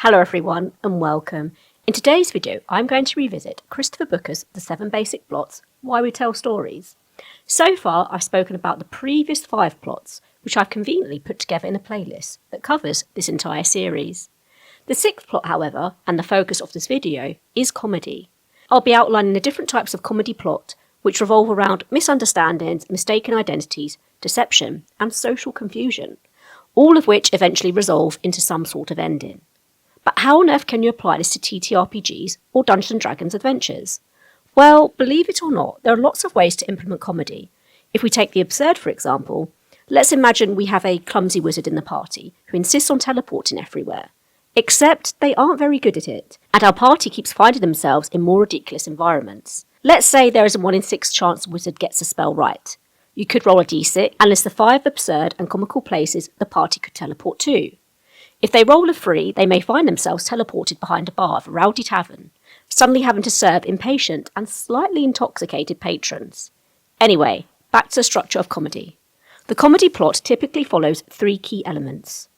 Hello everyone and welcome. In today's video I'm going to revisit Christopher Booker's The 7 Basic Plots, Why We Tell Stories. So far I've spoken about the previous 5 plots, which I've conveniently put together in a playlist that covers this entire series. The 6th plot, however, and the focus of this video, is comedy. I'll be outlining the different types of comedy plot which revolve around misunderstandings, mistaken identities, deception and social confusion, all of which eventually resolve into some sort of ending. But how on earth can you apply this to TTRPGs or Dungeons & Dragons adventures? Well, believe it or not, there are lots of ways to implement comedy. If we take the absurd, for example, let's imagine we have a clumsy wizard in the party who insists on teleporting everywhere. Except they aren't very good at it, and our party keeps finding themselves in more ridiculous environments. Let's say there is a 1 in 6 chance the wizard gets a spell right. You could roll a d6 and list the 5 absurd and comical places the party could teleport to. If they roll a 3, they may find themselves teleported behind a bar of a rowdy tavern, suddenly having to serve impatient and slightly intoxicated patrons. Anyway, back to the structure of comedy. The comedy plot typically follows 3 key elements.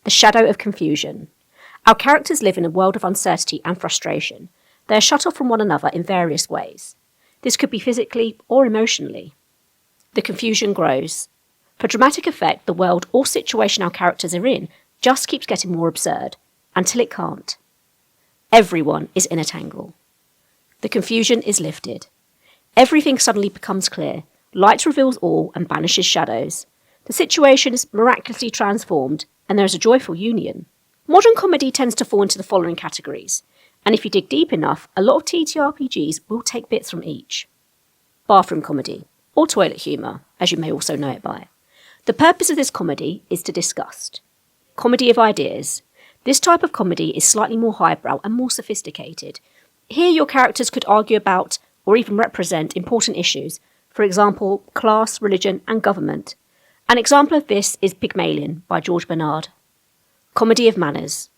The shadow of confusion. Our characters live in a world of uncertainty and frustration. They are shut off from one another in various ways. This could be physically or emotionally. The confusion grows. For dramatic effect, the world or situation our characters are in just keeps getting more absurd, until it can't. Everyone is in a tangle. The confusion is lifted. Everything suddenly becomes clear. Light reveals all and banishes shadows. The situation is miraculously transformed, and there is a joyful union. Modern comedy tends to fall into the following categories, and if you dig deep enough, a lot of TTRPGs will take bits from each. Bathroom comedy, or toilet humour, as you may also know it by. The purpose of this comedy is to disgust. Comedy of ideas. This type of comedy is slightly more highbrow and more sophisticated. Here your characters could argue about, or even represent, important issues, for example, class, religion and government. An example of this is Pygmalion by George Bernard. Comedy of manners.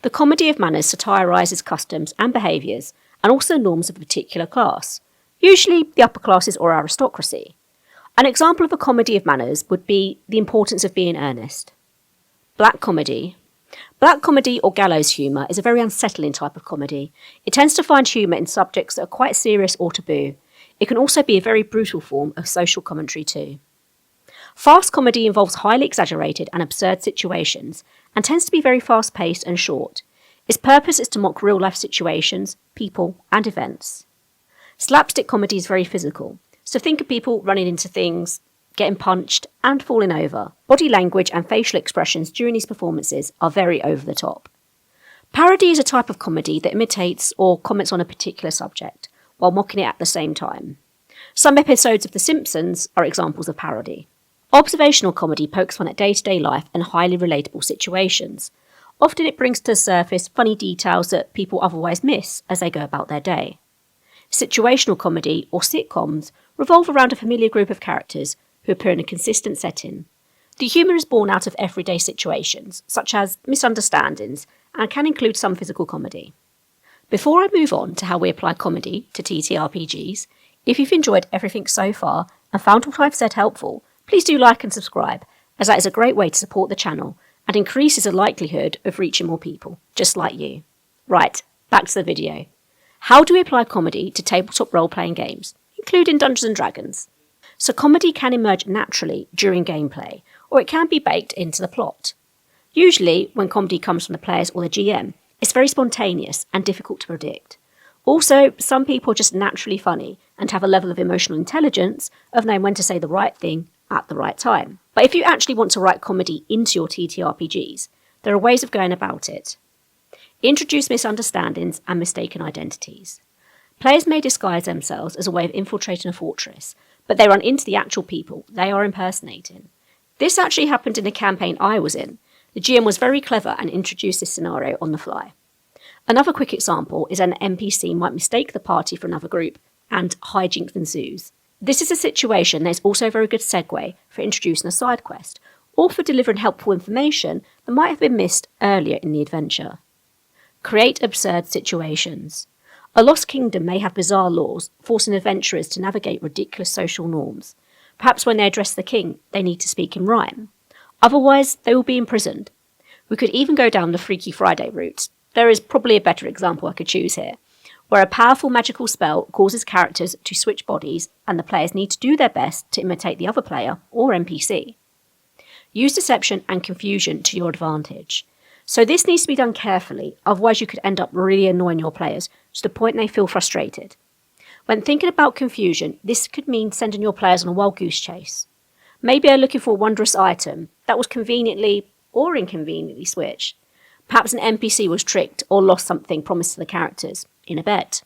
The comedy of manners satirises customs and behaviours, and also norms of a particular class, usually the upper classes or aristocracy. An example of a comedy of manners would be The Importance of Being Earnest. Black comedy. Black comedy or gallows humour is a very unsettling type of comedy. It tends to find humour in subjects that are quite serious or taboo. It can also be a very brutal form of social commentary too. Fast comedy involves highly exaggerated and absurd situations and tends to be very fast-paced and short. Its purpose is to mock real-life situations, people and events. Slapstick comedy is very physical, so think of people running into things, getting punched and falling over. Body language and facial expressions during these performances are very over the top. Parody is a type of comedy that imitates or comments on a particular subject, while mocking it at the same time. Some episodes of The Simpsons are examples of parody. Observational comedy pokes fun at day-to-day life and highly relatable situations. Often it brings to the surface funny details that people otherwise miss as they go about their day. Situational comedy, or sitcoms, revolve around a familiar group of characters who appear in a consistent setting. The humour is born out of everyday situations, such as misunderstandings, and can include some physical comedy. Before I move on to how we apply comedy to TTRPGs, if you've enjoyed everything so far and found what I've said helpful, please do like and subscribe, as that is a great way to support the channel and increases the likelihood of reaching more people, just like you. Right, back to the video. How do we apply comedy to tabletop role-playing games, including Dungeons & Dragons? So comedy can emerge naturally during gameplay, or it can be baked into the plot. Usually, when comedy comes from the players or the GM, it's very spontaneous and difficult to predict. Also, some people are just naturally funny and have a level of emotional intelligence of knowing when to say the right thing at the right time. But if you actually want to write comedy into your TTRPGs, there are ways of going about it. Introduce misunderstandings and mistaken identities. Players may disguise themselves as a way of infiltrating a fortress, but they run into the actual people they are impersonating. This actually happened in a campaign I was in. The GM was very clever and introduced this scenario on the fly. Another quick example is an NPC might mistake the party for another group, and hijinks ensues. This is a situation that is also a very good segue for introducing a side quest, or for delivering helpful information that might have been missed earlier in the adventure. Create absurd situations. A lost kingdom may have bizarre laws, forcing adventurers to navigate ridiculous social norms. Perhaps when they address the king, they need to speak in rhyme. Otherwise, they will be imprisoned. We could even go down the Freaky Friday route. There is probably a better example I could choose here, where a powerful magical spell causes characters to switch bodies and the players need to do their best to imitate the other player or NPC. Use deception and confusion to your advantage. So this needs to be done carefully, otherwise you could end up really annoying your players to the point they feel frustrated. When thinking about confusion, this could mean sending your players on a wild goose chase. Maybe they're looking for a wondrous item that was conveniently or inconveniently switched. Perhaps an NPC was tricked or lost something promised to the characters in a bet.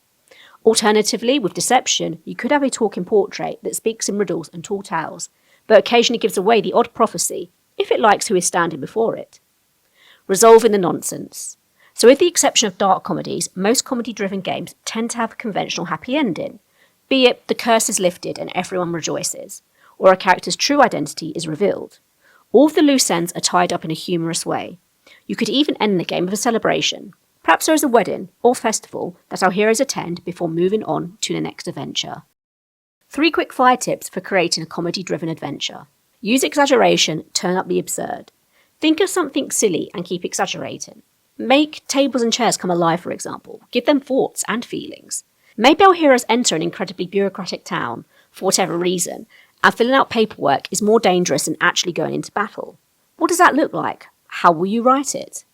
Alternatively, with deception, you could have a talking portrait that speaks in riddles and tall tales, but occasionally gives away the odd prophecy if it likes who is standing before it. Resolving the nonsense. So with the exception of dark comedies, most comedy-driven games tend to have a conventional happy ending, be it the curse is lifted and everyone rejoices, or a character's true identity is revealed. All of the loose ends are tied up in a humorous way. You could even end the game with a celebration. Perhaps there is a wedding or festival that our heroes attend before moving on to the next adventure. 3 quick fire tips for creating a comedy-driven adventure. Use exaggeration, turn up the absurd. Think of something silly and keep exaggerating. Make tables and chairs come alive, for example. Give them thoughts and feelings. Maybe our heroes enter an incredibly bureaucratic town, for whatever reason, and filling out paperwork is more dangerous than actually going into battle. What does that look like? How will you write it?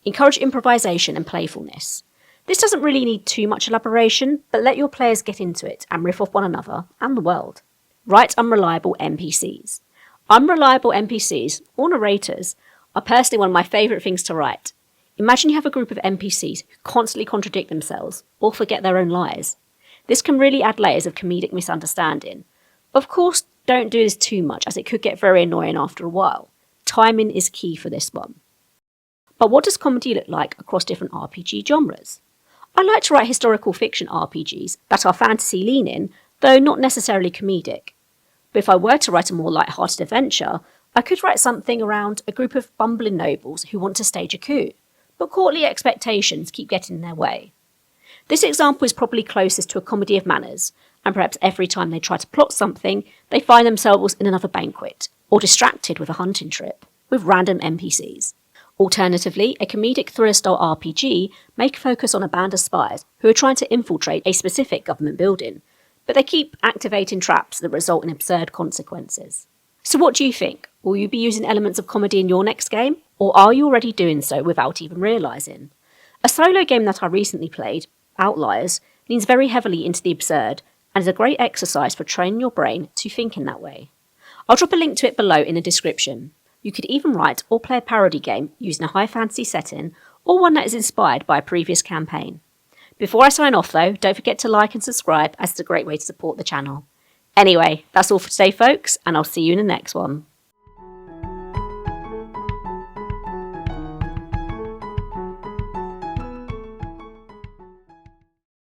Encourage improvisation and playfulness. This doesn't really need too much elaboration, but let your players get into it and riff off one another and the world. Write unreliable NPCs. Unreliable NPCs, or narrators, are personally one of my favourite things to write. Imagine you have a group of NPCs who constantly contradict themselves or forget their own lies. This can really add layers of comedic misunderstanding. Of course, don't do this too much as it could get very annoying after a while. Timing is key for this one. But what does comedy look like across different RPG genres? I like to write historical fiction RPGs that are fantasy leaning, though not necessarily comedic. But if I were to write a more light-hearted adventure, I could write something around a group of bumbling nobles who want to stage a coup, but courtly expectations keep getting in their way. This example is probably closest to a comedy of manners, and perhaps every time they try to plot something, they find themselves in another banquet, or distracted with a hunting trip, with random NPCs. Alternatively, a comedic thriller-style RPG may focus on a band of spies who are trying to infiltrate a specific government building, but they keep activating traps that result in absurd consequences. So what do you think? Will you be using elements of comedy in your next game? Or are you already doing so without even realising? A solo game that I recently played, Outliers, leans very heavily into the absurd and is a great exercise for training your brain to think in that way. I'll drop a link to it below in the description. You could even write or play a parody game using a high fantasy setting or one that is inspired by a previous campaign. Before I sign off though, don't forget to like and subscribe as it's a great way to support the channel. Anyway, that's all for today folks, and I'll see you in the next one.